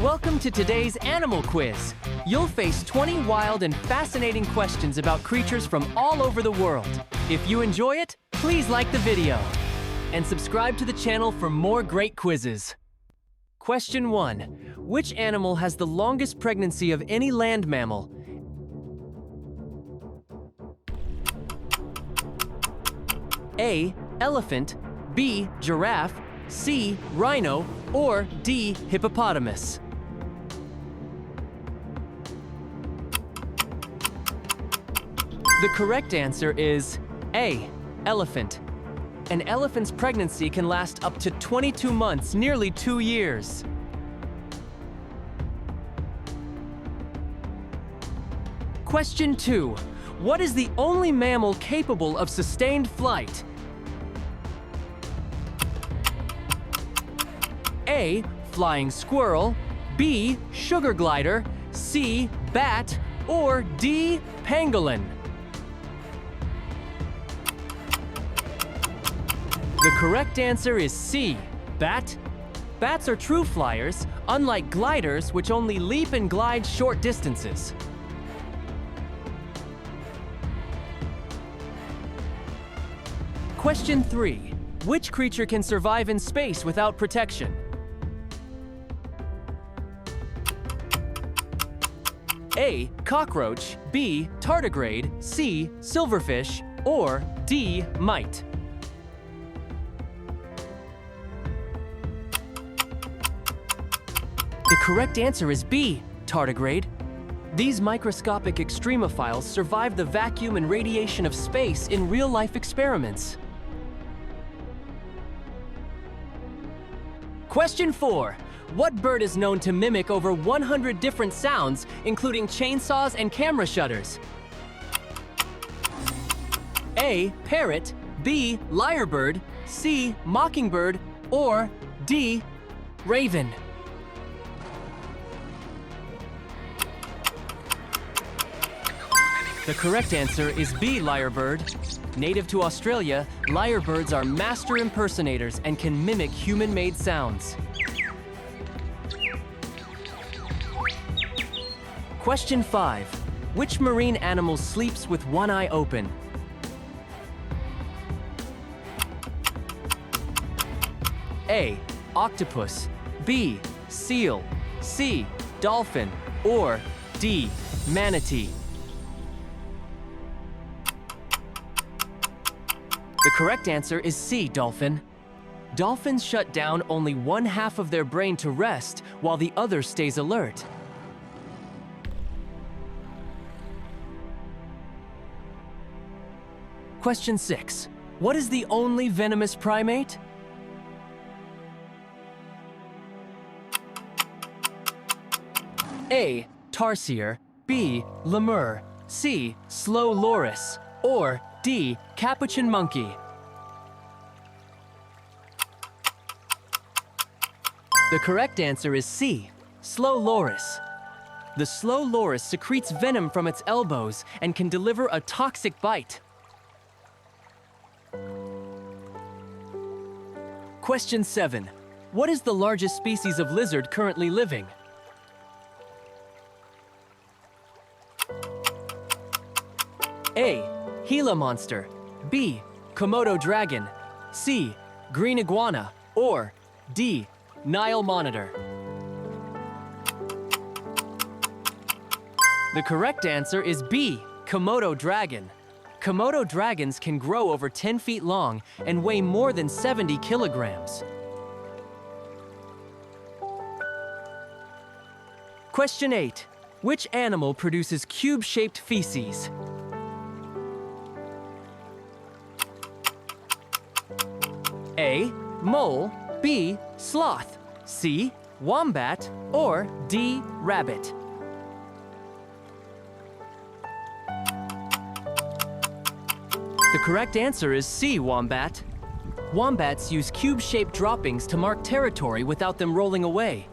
Welcome to today's animal quiz. You'll face 20 wild and fascinating questions about creatures from all over the world. If you enjoy it, please like the video and subscribe to the channel for more great quizzes. Question 1. Which animal has the longest pregnancy of any land mammal? A. Elephant, B. Giraffe, C. Rhino, or D. Hippopotamus? The correct answer is A. Elephant. An elephant's pregnancy can last up to 22 months, nearly 2 years. Question 2. What is the only mammal capable of sustained flight? A. Flying squirrel, B. Sugar glider, C. Bat, or D. Pangolin? The correct answer is C. Bat. Bats are true flyers, unlike gliders, which only leap and glide short distances. Question 3. Which creature can survive in space without protection? A. Cockroach, B. Tardigrade, C. Silverfish, or D. Mite? The correct answer is B. Tardigrade. These microscopic extremophiles survive the vacuum and radiation of space in real-life experiments. Question 4. What bird is known to mimic over 100 different sounds, including chainsaws and camera shutters? A. Parrot, B. Lyrebird, C. Mockingbird, or D. Raven? The correct answer is B. Lyrebird. Native to Australia, lyrebirds are master impersonators and can mimic human-made sounds. Question 5. Which marine animal sleeps with one eye open? A. Octopus, B. Seal, C. Dolphin, or D. Manatee? The correct answer is C. Dolphin. Dolphins shut down only one half of their brain to rest, while the other stays alert. Question 6. What is the only venomous primate? A. Tarsier, B. Lemur, C. Slow loris, or D. Capuchin monkey? The correct answer is C. Slow loris. The slow loris secretes venom from its elbows and can deliver a toxic bite. Question 7. What is the largest species of lizard currently living? A. Gila monster, B. Komodo dragon, C. Green iguana, or D. Nile monitor? The correct answer is B. Komodo dragon. Komodo dragons can grow over 10 feet long and weigh more than 70 kilograms. Question 8. Which animal produces cube-shaped feces? A. Mole, B. Sloth, C. Wombat, or D. Rabbit? The correct answer is C. Wombat. Wombats use cube-shaped droppings to mark territory without them rolling away.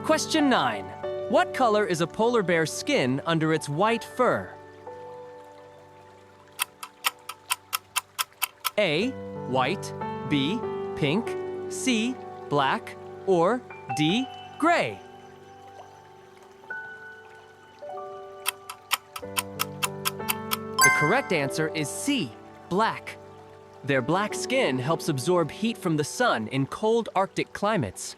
Question 9. What color is a polar bear's skin under its white fur? A, white, B, pink, C, black, or D, gray? The correct answer is C, black. Their black skin helps absorb heat from the sun in cold Arctic climates.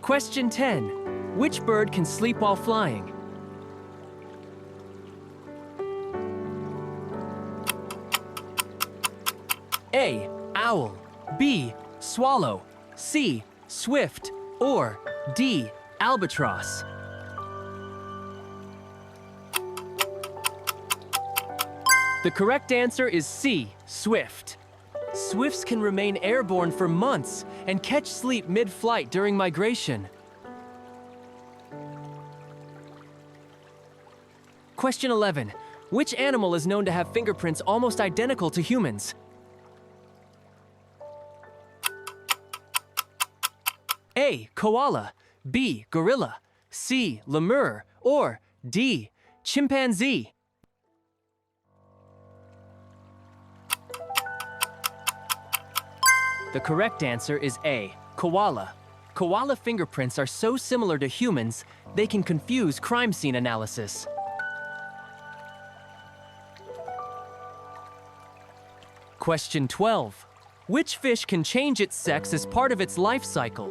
Question 10. Which bird can sleep while flying? A, owl, B, swallow, C, swift, or D, albatross? The correct answer is C, swift. Swifts can remain airborne for months and catch sleep mid-flight during migration. Question 11. Which animal is known to have fingerprints almost identical to humans? A, koala, B, gorilla, C, lemur, or D, chimpanzee? The correct answer is A, koala. Koala fingerprints are so similar to humans, they can confuse crime scene analysis. Question 12. Which fish can change its sex as part of its life cycle?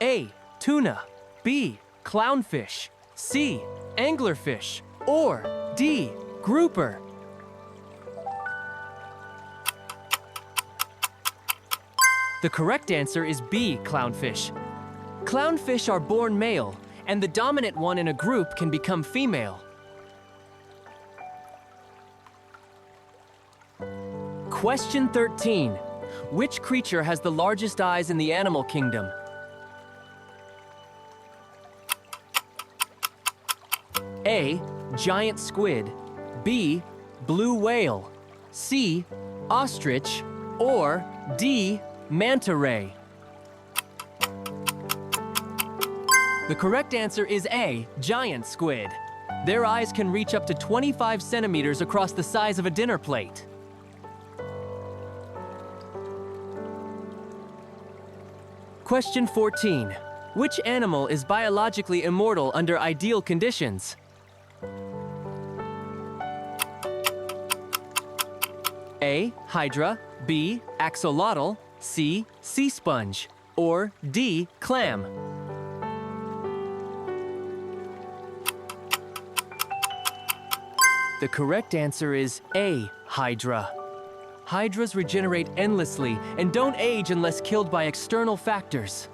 A, tuna, B, clownfish, C, anglerfish, or D, grouper? The correct answer is B, clownfish. Clownfish are born male, and the dominant one in a group can become female. Question 13. Which creature has the largest eyes in the animal kingdom? A, giant squid, B, blue whale, C, ostrich, or D, manta ray? The correct answer is A, giant squid. Their eyes can reach up to 25 centimeters across the size of a dinner plate. Question 14. Which animal is biologically immortal under ideal conditions? A, hydra, B, axolotl, C, sea sponge, or D, clam? The correct answer is A, hydra. Hydras regenerate endlessly and don't age unless killed by external factors.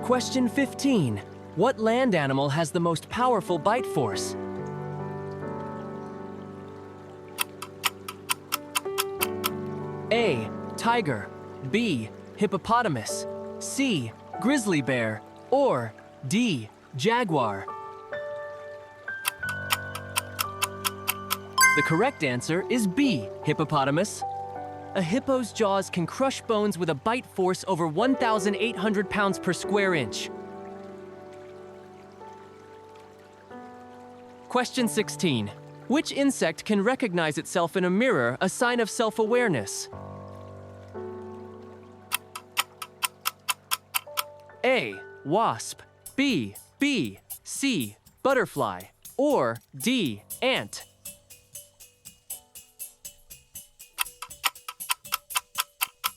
Question 15. What land animal has the most powerful bite force? A, tiger, B, hippopotamus, C, grizzly bear, or D, jaguar? The correct answer is B, hippopotamus. A hippo's jaws can crush bones with a bite force over 1,800 pounds per square inch. Question 16. Which insect can recognize itself in a mirror, a sign of self-awareness? A, wasp, B, bee, C, butterfly, or D, ant?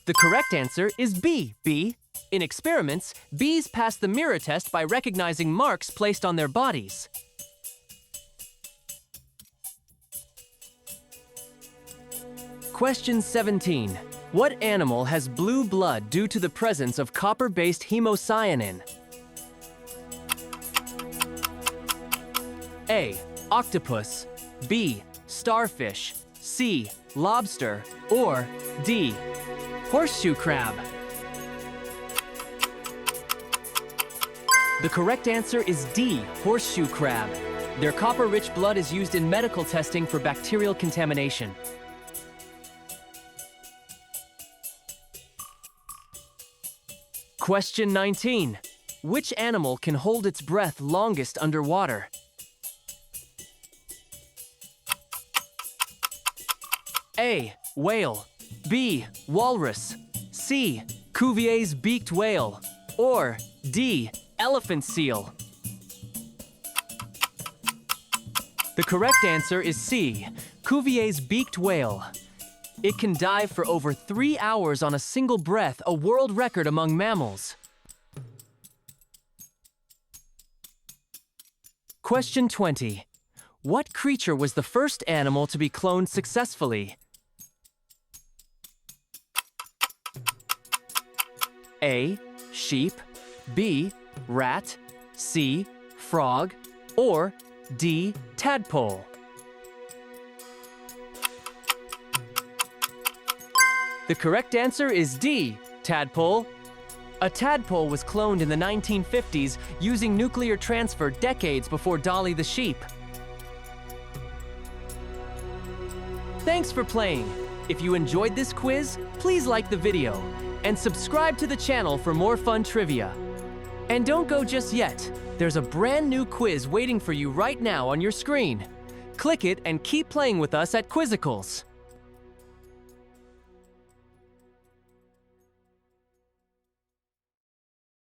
The correct answer is B, bee. In experiments, bees pass the mirror test by recognizing marks placed on their bodies. Question 17. What animal has blue blood due to the presence of copper-based hemocyanin? A, octopus, B, starfish, C, lobster, or D, horseshoe crab? The correct answer is D, horseshoe crab. Their copper-rich blood is used in medical testing for bacterial contamination. Question 19. Which animal can hold its breath longest underwater? A. Whale. B. Walrus. C. Cuvier's beaked whale. Or D. Elephant seal. The correct answer is C. Cuvier's beaked whale. It can dive for over 3 hours on a single breath, a world record among mammals. Question 20. What creature was the first animal to be cloned successfully? A. Sheep. B. Rat. C. Frog. Or D. Tadpole. The correct answer is D. Tadpole. A tadpole was cloned in the 1950s using nuclear transfer decades before Dolly the sheep. Thanks for playing. If you enjoyed this quiz, please like the video and subscribe to the channel for more fun trivia. And don't go just yet. There's a brand new quiz waiting for you right now on your screen. Click it and keep playing with us at Quizzicals.